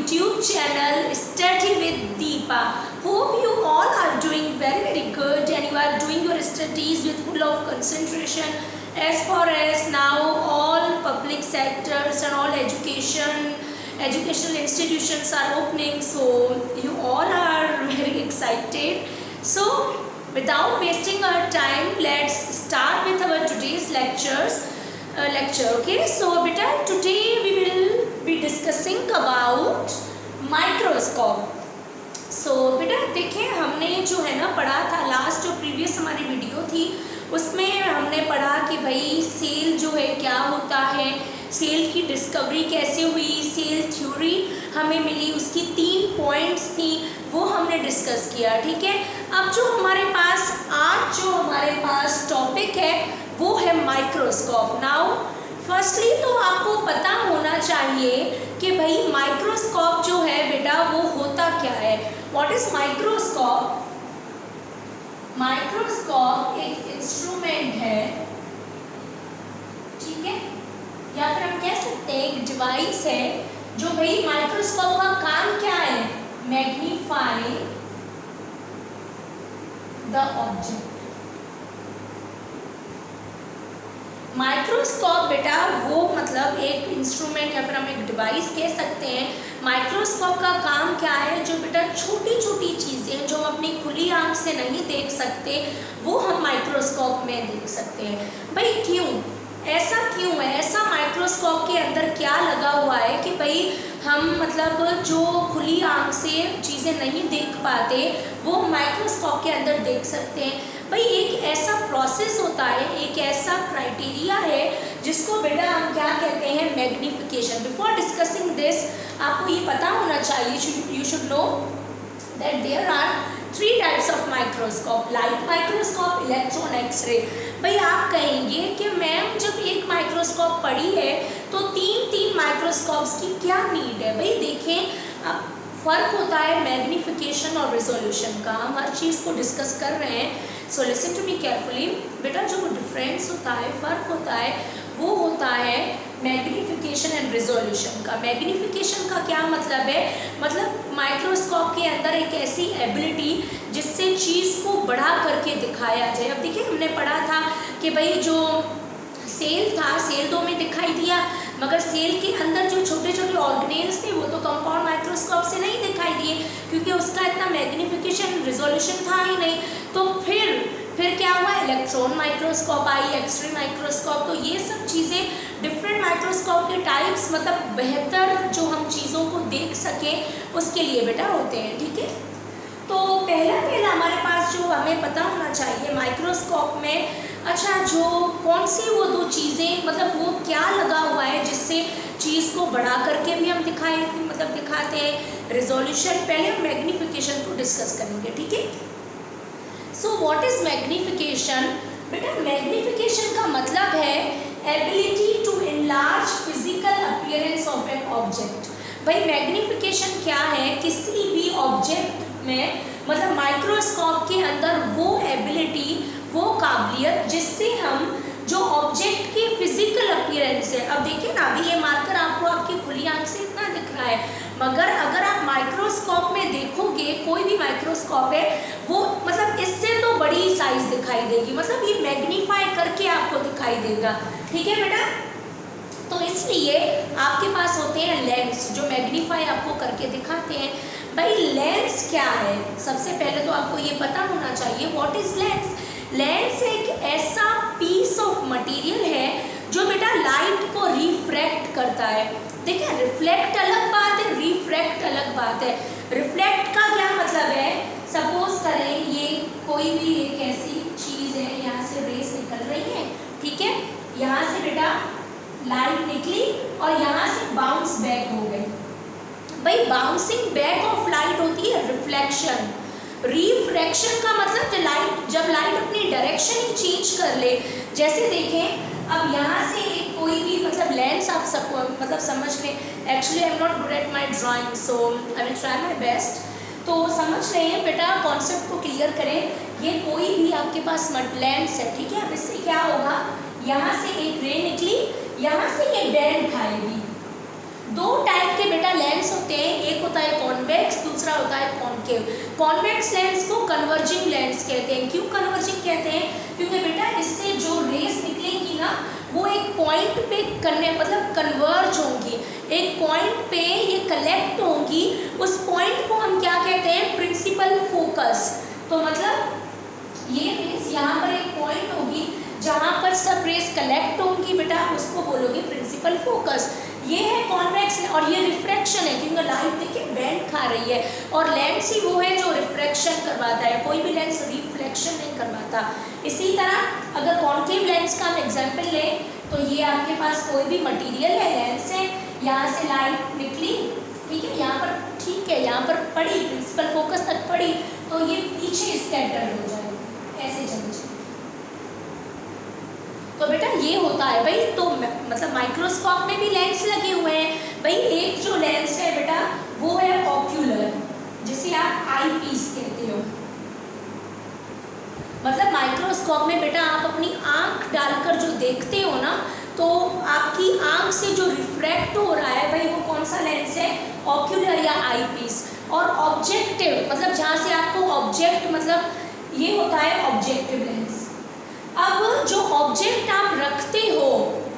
YouTube channel Study with Deepa. Hope you all are doing very good and you are doing your studies with full of concentration. As far as now all public sectors and all educational institutions are opening, so you all are very excited. So without wasting our time, let's start with our today's lecture. Okay, so beta, today we will be discussing about microscope. So बेटा देखिए, हमने जो है ना पढ़ा था last जो previous हमारी वीडियो थी उसमें हमने पढ़ा कि भाई सेल जो है क्या होता है, सेल की डिस्कवरी कैसे हुई, सेल थ्योरी हमें मिली, उसकी 3 पॉइंट्स थी, वो हमने डिस्कस किया. ठीक है, अब जो हमारे पास टॉपिक है वो है माइक्रोस्कोप. नाउ फर्स्टली तो आपको पता होना चाहिए कि भाई माइक्रोस्कोप जो है बेटा वो होता क्या है. What is microscope? माइक्रोस्कोप एक इंस्ट्रूमेंट है, ठीक है, या फिर हम कह सकते हैं एक डिवाइस है जो भाई माइक्रोस्कोप का काम क्या है? Magnify the object. माइक्रोस्कोप बेटा वो मतलब एक इंस्ट्रूमेंट या फिर हम एक डिवाइस कह सकते हैं. माइक्रोस्कोप का काम क्या है? जो बेटा छोटी छोटी चीज़ें जो हम अपनी खुली आंख से नहीं देख सकते वो हम माइक्रोस्कोप में देख सकते हैं. भाई क्यों ऐसा है? ऐसा माइक्रोस्कोप के अंदर क्या लगा हुआ है कि भाई हम मतलब जो खुली आंख से चीज़ें नहीं देख पाते वो माइक्रोस्कोप के अंदर देख सकते हैं. भाई एक ऐसा प्रोसेस होता है, एक ऐसा क्राइटेरिया है जिसको बेटा हम क्या कहते हैं? मैग्निफिकेशन. बिफोर डिस्कसिंग दिस आपको ये पता होना चाहिए, you should know that there are 3 types of microscope: light microscope, electron, x-ray. भाई आप कहेंगे कि मैम जब एक माइक्रोस्कोप पढ़ी है तो 3 माइक्रोस्कोप्स की क्या नीड है? भाई देखें, अब फ़र्क होता है मैग्निफिकेशन और रिजोल्यूशन का. हम हर चीज़ को डिस्कस कर रहे हैं, so listen to me carefully. बेटा जो डिफरेंस होता है, फ़र्क होता है, वो होता है मैग्निफिकेशन एंड रिजोल्यूशन का. मैग्निफिकेशन का क्या मतलब है? मतलब माइक्रोस्कोप के अंदर एक ऐसी एबिलिटी जिससे चीज़ को बढ़ा करके दिखाया जाए. अब देखिए हमने पढ़ा था कि भाई जो सेल था, सेल तो हमें दिखाई दिया, मगर सेल के अंदर जो छोटे छोटे ऑर्गेनेल्स थे वो तो कंपाउंड माइक्रोस्कोप से नहीं दिखाई दिए क्योंकि उसका इतना मैग्निफिकेशन रिजोल्यूशन था ही नहीं. तो फिर क्या हुआ? इलेक्ट्रॉन माइक्रोस्कोप आई, एक्सरे माइक्रोस्कोप. तो ये सब चीज़ें डिफरेंट माइक्रोस्कोप के टाइप्स, मतलब बेहतर जो हम चीज़ों को देख सकें उसके लिए बेटा होते हैं. ठीक है, तो पहला हमारे पास जो हमें पता होना चाहिए माइक्रोस्कोप में, अच्छा जो कौन सी वो 2 चीज़ें, मतलब वो क्या लगा हुआ है जिससे चीज़ को बढ़ा करके भी हम दिखाते हैं. रिजोल्यूशन. पहले हम मैग्निफिकेशन को डिस्कस करेंगे. ठीक है, सो व्हाट इज मैग्निफिकेशन? बेटा मैग्निफिकेशन का मतलब है ability to enlarge physical appearance of an object. भाई मैग्निफिकेशन क्या है? किसी भी ऑब्जेक्ट में, मतलब माइक्रोस्कोप के अंदर वो एबिलिटी, वो काबिलियत जिससे हम जो ऑब्जेक्ट की फिजिकल अपीयरेंस है. अब देखिए ना, अभी ये मार्कर आपको आपकी खुली आंख से इतना दिख रहा है, मगर अगर आप माइक्रोस्कोप में देखोगे, कोई भी माइक्रोस्कोप है वो मतलब इससे तो बड़ी साइज दिखाई देगी, मतलब ये मैग्नीफाई करके आपको दिखाई देगा. ठीक है बेटा, तो इसलिए आपके पास होते हैं लेंस जो मैग्नीफाई आपको करके दिखाते हैं. भाई लेंस क्या है? सबसे पहले तो आपको ये पता होना चाहिए व्हाट इज लेंस. लेंस एक ऐसा पीस ऑफ मटेरियल है जो बेटा लाइट को रिफ्रैक्ट करता है. देखिए रिफ्लेक्ट अलग बात है, रिफ्रैक्ट अलग बात है. रिफ्लेक्ट का क्या मतलब है? सपोज करें ये कोई भी एक ऐसी चीज़ है, यहाँ से रेस निकल रही है, ठीक है, यहाँ से बेटा लाइट निकली और यहाँ से बाउंस बैक हो गई. भाई बाउंसिंग बैक ऑफ लाइट होती है रिफ्लेक्शन. रिफ्रैक्शन का मतलब जब लाइट अपनी डायरेक्शन ही चेंज कर ले. जैसे देखें, अब यहाँ से कोई भी मतलब लेंस आप सबको मतलब समझ में, actually I am not good at my drawing so I will try my best. तो समझ रहे हैं बेटा, कॉन्सेप्ट को क्लियर करें. ये कोई भी आपके पास लेंस है, ठीक है. अब इससे क्या होगा? यहाँ से एक रे निकली, यहाँ से ये बैंड खाएगी. दो टाइप के बेटा लेंस होते हैं, एक होता है कॉन्वेक्स, दूसरा होता है कॉन्केव। कॉन्वेक्स लेंस को कन्वर्जिंग लेंस कहते हैं। क्यों कन्वर्जिंग कहते हैं? क्योंकि बेटा इससे जो रेस निकलेंगी ना वो एक पॉइंट पे मतलब कन्वर्ज होंगी, एक पॉइंट पे ये कलेक्ट होंगी, उस पॉइंट को हम क्या कहते हैं? Principal focus. तो मतलब ये रेस यहाँ पर एक पॉइंट होगी जहाँ पर सब रेस कलेक्ट होंगी बेटा, उसको बोलोगे प्रिंसिपल फोकस। ये है कॉन्वेक्स और ये रिफ्रैक्शन है, क्योंकि लाइट देखिए बेंड खा रही है, और लेंस ही वो है जो रिफ्रैक्शन करवाता है, कोई भी लेंस रिफ्लेक्शन नहीं करवाता। इसी तरह अगर कॉन्केव लेंस का हम एग्जाम्पल लें तो ये आपके पास कोई भी मटेरियल है, लेंस है, यहाँ से लाइट निकली, ठीक है, यहाँ पर ठीक है, यहाँ पर पड़ी, प्रिंसिपल फोकस तक पड़ी, तो ये पीछे स्कैटर्ड हो जाएगी, ऐसे चली जाएगी। तो बेटा ये होता है भाई। तो मतलब माइक्रोस्कोप में भी लेंस लगे हुए हैं भाई। एक जो लेंस है बेटा वो है ऑक्यूलर, जिसे आप आई पीस कहते हो। मतलब माइक्रोस्कोप में बेटा आप अपनी आंख डालकर जो देखते हो ना, तो आपकी आंख से जो रिफ्रैक्ट हो रहा है भाई वो कौन सा लेंस है? ऑक्यूलर या आई पीस। और ऑब्जेक्टिव मतलब जहाँ से आपको ऑब्जेक्ट मतलब ये होता है ऑब्जेक्टिव लेंस। अब जो ऑब्जेक्ट आप रखते हो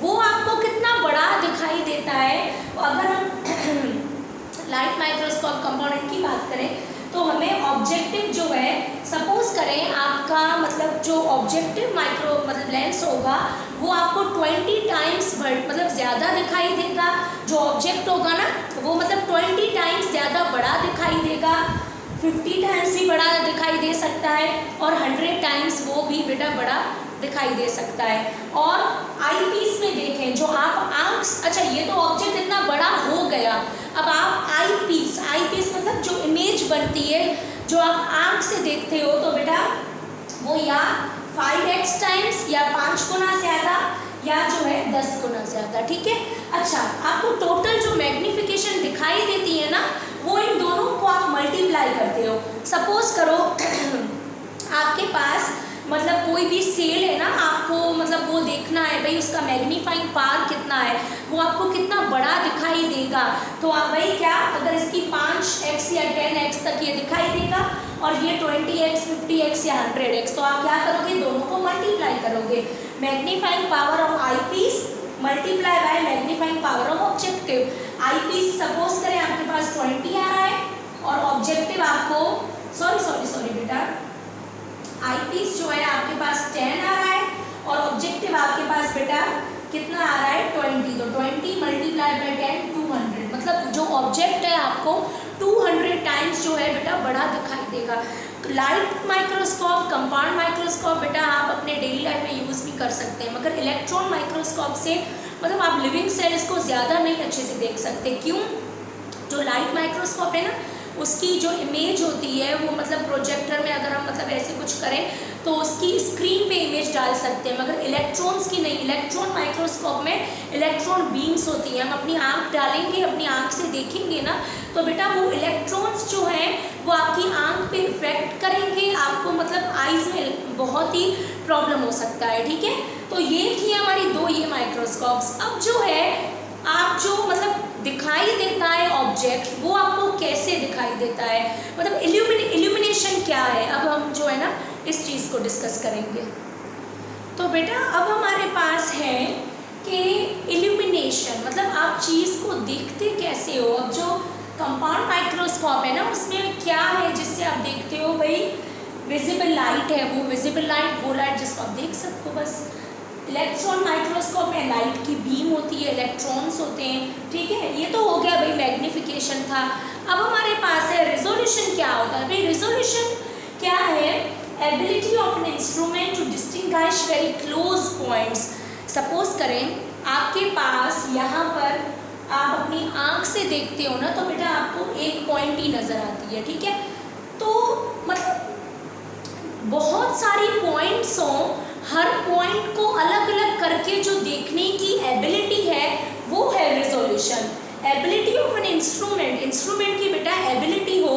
वो आपको कितना बड़ा दिखाई देता है। अगर हम लाइट माइक्रोस्कोप कंपोनेंट की बात करें तो हमें ऑब्जेक्टिव जो है, सपोज करें आपका मतलब जो ऑब्जेक्टिव मतलब लेंस होगा वो आपको 20 टाइम्स मतलब ज़्यादा दिखाई देगा। जो ऑब्जेक्ट होगा ना वो मतलब 20 टाइम्स ज़्यादा बड़ा दिखाई देगा, 50 टाइम्स भी बड़ा दिखाई दे सकता है, और 100 टाइम्स वो भी बेटा बड़ा दिखाई दे सकता है। और आई पीस में देखें, जो आप आंख, अच्छा ये तो ऑब्जेक्ट इतना बड़ा हो गया, अब आप आई पीस मतलब जो इमेज बनती है जो आप आंख से देखते हो, तो बेटा वो या 5x टाइम्स या 5 गुना ज़्यादा या जो है 10 गुना ज़्यादा, ठीक है। अच्छा, आपको टोटल जो मैग्नीफिकेशन दिखाई देती है ना वो इन दोनों को आप मल्टीप्लाई करते हो। सपोज करो आपके पास मतलब कोई भी सेल है ना, आपको मतलब वो देखना है भाई उसका मैग्नीफाइंग पावर कितना है, वो आपको कितना बड़ा दिखाई देगा। तो आप भाई क्या, अगर इसकी 5x या 10x तक ये दिखाई देगा और ये 20x 50x या 100x, तो आप क्या करोगे? दोनों को मल्टीप्लाई करोगे। Magnifying power of eyepiece multiply by magnifying power of objective. Eyepiece suppose करें आपके पास 20 आ रहा है और ऑब्जेक्टिव आपको सॉरी बेटा, आई पीस जो है आपके पास 10 आ रहा है और ऑब्जेक्टिव आपके पास बेटा कितना आ रहा है? 20। तो 20 मल्टीप्लाई बाय 10 200, मतलब जो ऑब्जेक्ट है आपको 200 टाइम्स जो है बेटा बड़ा दिखाई देगा। लाइट माइक्रोस्कोप, कंपाउंड माइक्रोस्कोप बेटा आप अपने डेली लाइफ में यूज़ भी कर सकते हैं, मगर इलेक्ट्रॉन माइक्रोस्कोप से मतलब आप लिविंग सेल्स को ज़्यादा नहीं अच्छे से देख सकते। क्यों? जो लाइट माइक्रोस्कोप है ना उसकी जो इमेज होती है वो मतलब प्रोजेक्टर में अगर हम मतलब ऐसे कुछ करें तो उसकी स्क्रीन पे इमेज डाल सकते हैं, मगर इलेक्ट्रॉन्स की नहीं। इलेक्ट्रॉन माइक्रोस्कोप में इलेक्ट्रॉन बीम्स होती हैं, हम अपनी आंख डालेंगे, अपनी आंख से देखेंगे ना, तो बेटा वो इलेक्ट्रॉन्स जो हैं वो आपकी आंख पे इफेक्ट करेंगे, आपको मतलब आईज में बहुत ही प्रॉब्लम हो सकता है, ठीक है। तो ये थी हमारी दो ये माइक्रोस्कोप्स। अब जो है आप जो मतलब दिखाई देता है ऑब्जेक्ट वो आपको कैसे दिखाई देता है, मतलब इल्यूमिनेशन क्या है, अब हम जो है ना इस चीज़ को डिस्कस करेंगे। तो बेटा अब हमारे पास है कि इल्यूमिनेशन मतलब आप चीज़ को देखते कैसे हो। अब जो कंपाउंड माइक्रोस्कोप है ना उसमें क्या है जिससे आप देखते हो? भाई विजिबल लाइट है, वो विजिबल लाइट वो लाइट जिसको आप देख सकते हो बस। इलेक्ट्रॉन माइक्रोस्कोप में लाइट की बीम होती है, इलेक्ट्रॉन्स होते हैं, ठीक है। ये तो हो गया भाई मैग्नीफिकेशन था। अब हमारे पास है रिजोल्यूशन। क्या होता है भाई रिजोल्यूशन? क्या है? Ability of an instrument to distinguish very close points. Suppose करें आपके पास यहाँ पर आप अपनी आँख से देखते हो ना तो बेटा आपको एक पॉइंट ही नज़र आती है, ठीक है। तो मतलब बहुत सारी पॉइंट्स हों, हर पॉइंट को अलग अलग करके जो देखने की एबिलिटी है वो है resolution. Ability of an instrument की बेटा एबिलिटी हो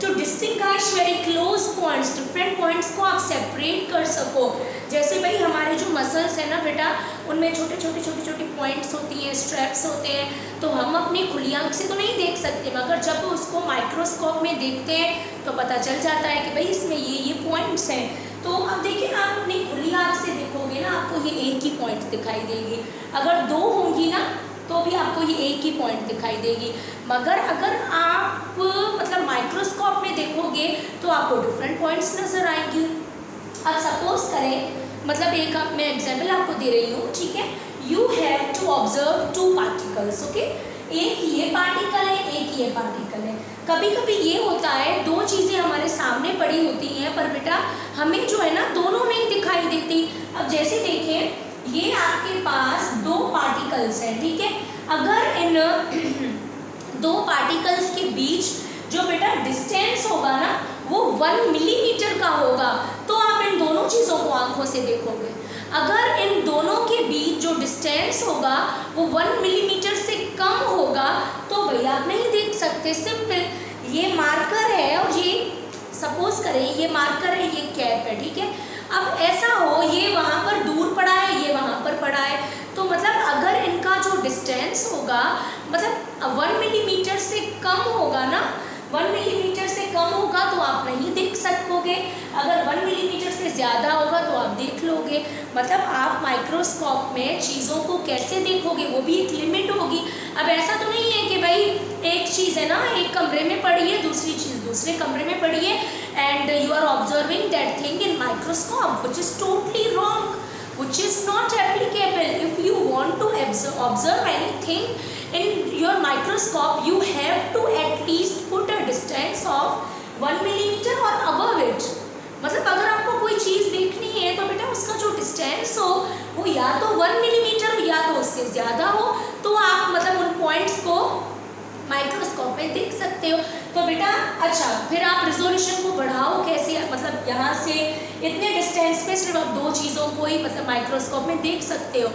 to to distinguish very close points, different points को आप सेपरेट कर सको। जैसे भाई हमारे जो मसल्स हैं ना बेटा, उनमें छोटे छोटे पॉइंट्स होती हैं, स्ट्रैप्स होते हैं, तो हम अपनी खुली आंख से तो नहीं देख सकते, मगर जब उसको माइक्रोस्कोप में देखते हैं तो पता चल जाता है कि भाई इसमें ये पॉइंट्स हैं। तो अब देखिए, आप अपनी खुली आंख से देखोगे ना, आपको ये एक ही पॉइंट दिखाई देगी। अगर दो होंगी ना तो भी आपको ये एक ही पॉइंट दिखाई देगी, मगर अगर आप मतलब माइक्रोस्कोप में देखोगे तो आपको डिफरेंट पॉइंट्स नज़र आएंगी। अब सपोज करें, मतलब एक मैं एग्जाम्पल आपको दे रही हूँ, ठीक है। You have to observe two particles, okay. एक ये पार्टिकल है, एक ये पार्टिकल है। कभी कभी ये होता है, दो चीज़ें हमारे सामने पड़ी होती हैं, पर बेटा हमें जो है ना दोनों नहीं दिखाई देती। अब जैसे देखें, ये आपके पास दो पार्टिकल्स हैं, ठीक है। अगर इन दो पार्टिकल्स के बीच जो बेटा डिस्टेंस होगा ना वो 1 मिलीमीटर का होगा, तो आप इन दोनों चीज़ों को आंखों से देखोगे। अगर इन दोनों के बीच जो डिस्टेंस होगा वो 1 मिलीमीटर से कम होगा तो भैया आप नहीं देख सकते। सिंपल, ये मार्कर है और ये सपोज करें ये मार्कर है, ये कैप है, ठीक है। अब ऐसा हो, ये वहाँ पर दूर पड़ा है, ये वहाँ पर पड़ा है, तो मतलब अगर इनका जो डिस्टेंस होगा मतलब 1 मिलीमीटर से कम होगा ना, 1 मिलीमीटर से कम होगा तो आप नहीं देख सकोगे, अगर 1 मिलीमीटर से ज़्यादा होगा तो आप देख लोगे। मतलब आप माइक्रोस्कोप में चीज़ों को कैसे देखोगे, वो भी एक लिमिट होगी। अब ऐसा तो नहीं है कि भाई एक चीज़ है ना एक कमरे में पड़ी है, दूसरी चीज़ दूसरे कमरे में पड़ी है, and you are observing that thing in microscope, which is totally wrong, which is not applicable. If you want to observe anything in your microscope, you have to at least put a distance of 1 millimeter or above it. मतलब अगर आपको कोई चीज़ देखनी है तो बेटा उसका जो डिस्टेंस हो वो या तो 1 मिलीमीटर हो या तो उससे ज़्यादा हो, तो आप मतलब उन पॉइंट्स को माइक्रोस्कोप में देख सकते हो। तो बेटा अच्छा, फिर आप रिजोल्यूशन को बढ़ाओ कैसे, मतलब यहाँ से इतने डिस्टेंस पे सिर्फ आप दो चीज़ों को ही मतलब माइक्रोस्कोप में देख सकते हो।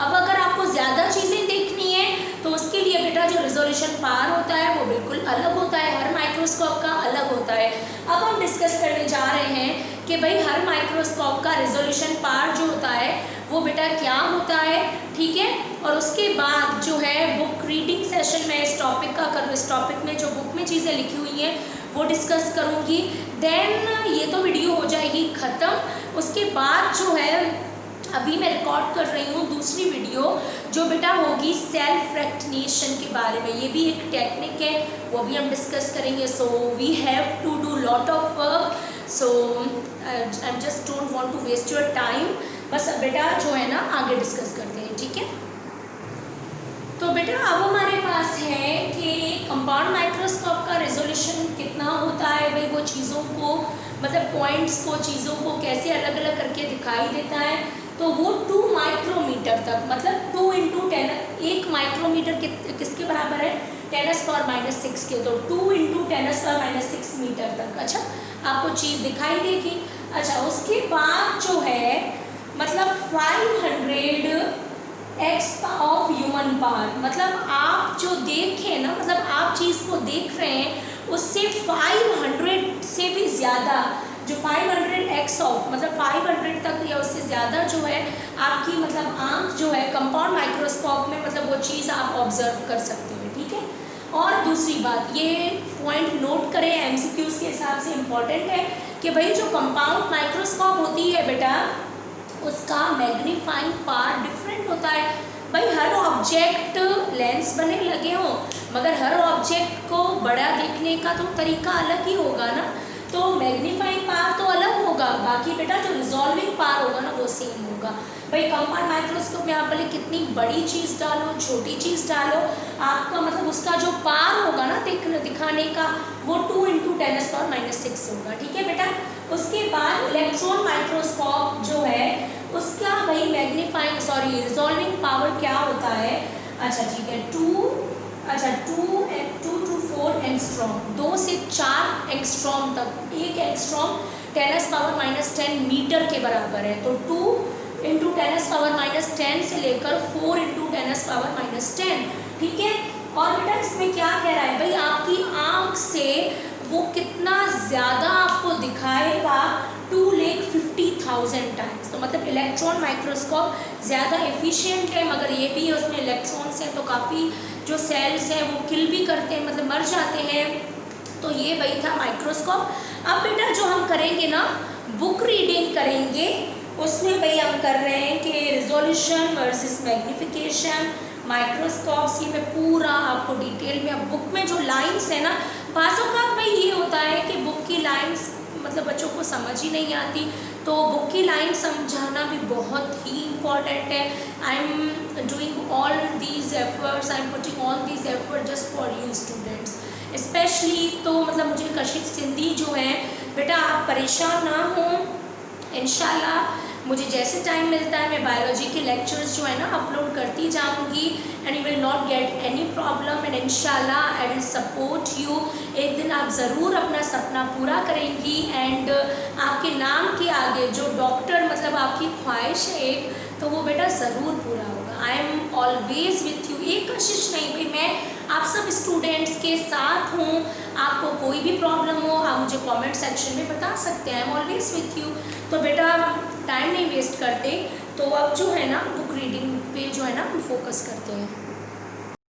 अब अगर आपको ज़्यादा चीज़ें देखनी है तो उसके लिए बेटा जो रिजोल्यूशन पावर होता है वो बिल्कुल अलग होता है, हर माइक्रोस्कोप का अलग होता है। अब हम डिस्कस करने जा रहे हैं कि भाई हर माइक्रोस्कोप का रिजोल्यूशन पावर जो होता है वो बेटा क्या होता है, ठीक है। और उसके बाद जो है बुक रीडिंग सेशन में इस टॉपिक का करूँ, इस टॉपिक में जो बुक में चीज़ें लिखी हुई हैं वो डिस्कस करूँगी। देन ये तो वीडियो हो जाएगी ख़त्म। उसके बाद जो है अभी मैं रिकॉर्ड कर रही हूँ दूसरी वीडियो जो बेटा होगी सेल्फ रेक्टिनेशन के बारे में, ये भी एक टेक्निक है, वो भी हम डिस्कस करेंगे। So we have to do lot of work, so I just don't want to waste your time. बस बेटा जो है ना आगे डिस्कस करते हैं, ठीक है। तो बेटा अब हमारे पास है कि कंपाउंड माइक्रोस्कोप का रेजोल्यूशन कितना होता है, भाई वो चीज़ों को मतलब पॉइंट्स को चीज़ों को कैसे अलग अलग करके दिखाई देता है। तो वो 2 माइक्रोमीटर तक, मतलब 2 × 10, 1 माइक्रोमीटर किसके बराबर है, 10⁻⁻6 के, तो 2 × 10⁻�6 मीटर तक अच्छा आपको चीज़ दिखाई देगी। अच्छा उसके बाद जो है मतलब 500x ऑफ ह्यूमन पावर, मतलब आप जो देखें ना, मतलब आप चीज़ को देख रहे हैं उससे 500 से भी ज़्यादा, जो 500x ऑफ मतलब 500 तक या उससे ज़्यादा जो है आपकी मतलब आँख जो है कंपाउंड माइक्रोस्कोप में मतलब वो चीज़ आप ऑब्जर्व कर सकते हो, ठीक है। और दूसरी बात ये पॉइंट नोट करें, MCQs के हिसाब से इम्पॉर्टेंट है कि भाई जो कंपाउंड माइक्रोस्कोप होती है बेटा उसका मैग्नीफाइंग पावर डिफरेंट होता है। भाई हर ऑब्जेक्ट लेंस बने लगे हों मगर हर ऑब्जेक्ट को बड़ा देखने का तो तरीका अलग ही होगा ना, तो मैग्नीफाइंग पावर तो अलग होगा, बाकी बेटा जो रिजॉल्विंग पावर होगा ना वो सेम होगा। भाई कंपाउंड माइक्रोस्कोप में आप भले कितनी बड़ी चीज़ डालो छोटी चीज़ डालो, आपका मतलब उसका जो पावर होगा ना दिखाने का वो 2 × 10⁻⁻6 होगा, ठीक है बेटा। उसके बाद इलेक्ट्रॉन माइक्रोस्कोप जो है उसका भाई रिजॉल्विंग पावर क्या होता है, अच्छा ठीक है 2 to 4 एंगस्ट्रॉम, 2 से 4 एंगस्ट्रॉम तक, 1 एंगस्ट्रॉम 10⁻⁻10 मीटर के बराबर है, तो 2 × 10⁻⁻10 से लेकर 4 × 10⁻⁻10, ठीक है। और बेटा इसमें क्या कह रहा है भाई आपकी आँख से वो कितना ज़्यादा आपको दिखाएगा 2,50,000 टाइम्स। तो मतलब इलेक्ट्रॉन माइक्रोस्कोप ज़्यादा एफिशिएंट है, मगर ये भी उसमें इलेक्ट्रॉन्स हैं तो काफ़ी जो सेल्स हैं वो किल भी करते हैं, मतलब मर जाते हैं। तो ये वही था माइक्रोस्कोप। अब बेटा जो हम करेंगे ना बुक रीडिंग करेंगे, उसमें भाई हम कर रहे हैं कि रिजोल्यूशन वर्सेस मैग्निफिकेशन, माइक्रोस्कोप्स, ये मैं पूरा आपको डिटेल में। अब बुक में जो लाइंस है ना, बाज़ औक़ात भाई ये होता है कि बुक की लाइंस मतलब बच्चों को समझ ही नहीं आती, तो बुक की लाइन समझाना भी बहुत ही इम्पॉर्टेंट है। I am doing all these efforts, I am putting all these effort just for you students specially. तो मतलब मुझे कशिश सिंधी जो है बेटा, आप परेशान ना हो, इंशाल्लाह मुझे जैसे टाइम मिलता है मैं बायोलॉजी के लेक्चर्स जो है ना अपलोड करती जाऊंगी, and you will not get any problem, and इंशाल्लाह आई विल सपोर्ट यू। एक दिन आप ज़रूर अपना सपना पूरा करेंगी, एंड आपके नाम के आगे जो डॉक्टर मतलब आपकी ख्वाहिश है एक, तो वो बेटा ज़रूर पूरा होगा। I am always with you. एक कोशिश नहीं भाई, मैं आप सब स्टूडेंट्स के साथ हूँ। आपको कोई भी प्रॉब्लम हो आप मुझे कमेंट सेक्शन में बता सकते हैं। I am always with you. तो बेटा टाइम नहीं वेस्ट करते, तो अब जो है ना बुक रीडिंग पे जो है ना हम फोकस करते हैं।